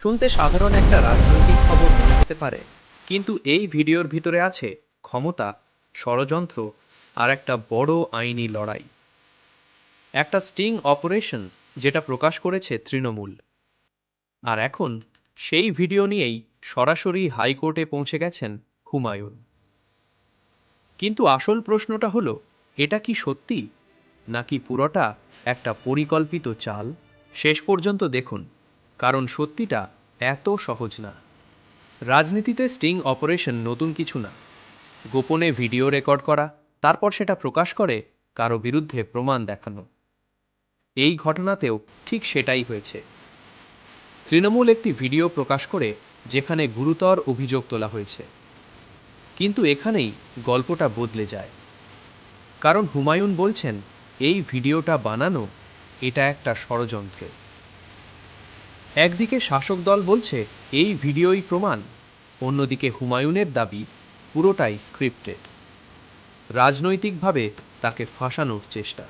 শুনতে সাধারণ একটা রাজনৈতিক খবর মনে হতে পারে, কিন্তু এই ভিডিওর ভিতরে আছে ক্ষমতা, ষড়যন্ত্র আর একটা বড় আইনি লড়াই। একটা স্টিং অপারেশন যেটা প্রকাশ করেছে তৃণমূল। আর এখন সেই ভিডিও নিয়েই সরাসরি হাইকোর্টে পৌঁছে গেছেন হুমায়ুন। কিন্তু আসল প্রশ্নটা হলো, এটা কি সত্যি নাকি পুরোটা একটা পরিকল্পিত চাল? শেষ পর্যন্ত দেখুন, কারণ সত্যিটা এত সহজ না। রাজনীতিতে স্টিং অপারেশন নতুন কিছু না। গোপনে ভিডিও রেকর্ড করা, তারপর সেটা প্রকাশ করে কারো বিরুদ্ধে প্রমাণ দেখানো। এই ঘটনাতেও ঠিক সেটাই হয়েছে। তৃণমূল একটি ভিডিও প্রকাশ করে যেখানে গুরুতর অভিযোগ তোলা হয়েছে, কিন্তু এখানেই গল্পটা বদলে যায়। কারণ হুমায়ুন বলছেন এই ভিডিওটা বানানো এটা একটা ষড়যন্ত্র। একদিকে শাসক দল বলছে এই ভিডিওই প্রমাণ, অন্যদিকে হুমায়ুনের দাবি পুরোটাই স্ক্রিপ্টেড। রাজনৈতিকভাবে তাকে ফাঁসানোর চেষ্টা।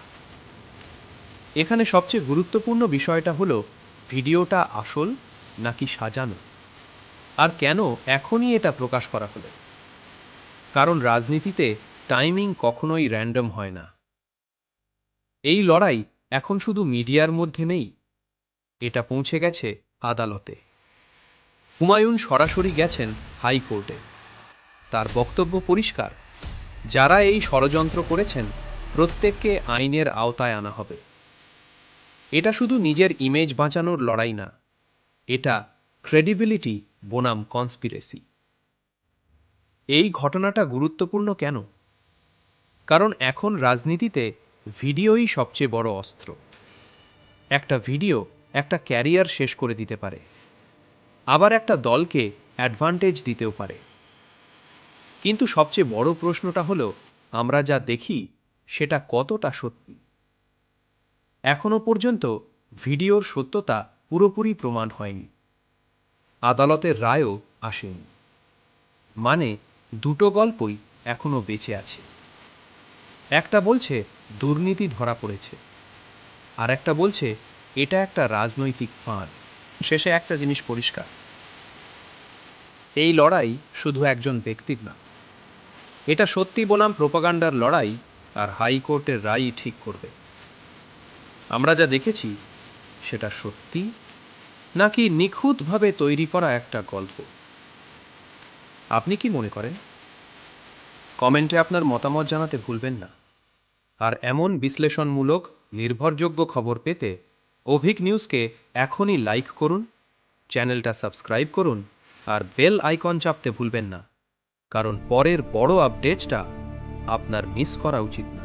এখানে সবচেয়ে গুরুত্বপূর্ণ বিষয়টা হলো ভিডিওটা আসল নাকি সাজানো, আর কেন এখনই এটা প্রকাশ করা হলো। কারণ রাজনীতিতে টাইমিং কখনোই র্যান্ডম হয় না। এই লড়াই এখন শুধু মিডিয়ার মধ্যে নেই, এটা পৌঁছে গেছে আদালতে। হুমায়ুন সরাসরি গেছেন হাইকোর্টে। তার বক্তব্য পরিষ্কার, যারা এই ষড়যন্ত্র করেছেন প্রত্যেককে আইনের আওতায় আনা হবে। এটা শুধু নিজের ইমেজ বাঁচানোর লড়াই না, এটা ক্রেডিবিলিটি বনাম কনস্পিরেসি। এই ঘটনাটা গুরুত্বপূর্ণ কেন? কারণ এখন রাজনীতিতে ভিডিওই সবচেয়ে বড় অস্ত্র। একটা ভিডিও একটা ক্যারিয়ার শেষ করে দিতে পারে, আবার একটা দলকে অ্যাডভান্টেজ দিতেও পারে। কিন্তু সবচেয়ে বড় প্রশ্নটা হলো, আমরা যা দেখি সেটা কতটা সত্যি? এখনো পর্যন্ত ভিডিওর সত্যতা পুরোপুরি প্রমাণ হয়নি। আদালতের রায়ও আসেনি। মানে দুটো গল্পই এখনো বেঁচে আছে। একটা বলছে দুর্নীতি ধরা পড়েছে, আর একটা বলছে এটা একটা রাজনৈতিক ফাঁদ। শেষে একটা জিনিস পরিষ্কার, এই লড়াই শুধু একজন ব্যক্তির না, এটা সত্যি বনাম প্রোপাগান্ডার লড়াই, আর হাইকোর্টের রায়ই ঠিক করবে আমরা যা দেখেছি সেটা সত্যি নাকি নিখুঁতভাবে তৈরি করা একটা গল্প। আপনি কি মনে করেন? কমেন্টে আপনার মতামত জানাতে ভুলবেন না। আর এমন বিশ্লেষণমূলক নির্ভরযোগ্য খবর পেতে অভিক নিউজকে এখনই লাইক করুন, চ্যানেলটা সাবস্ক্রাইব করুন, আর বেল আইকন চাপতে ভুলবেন না। কারণ পরের বড় আপডেটটা আপনার মিস করা উচিত না।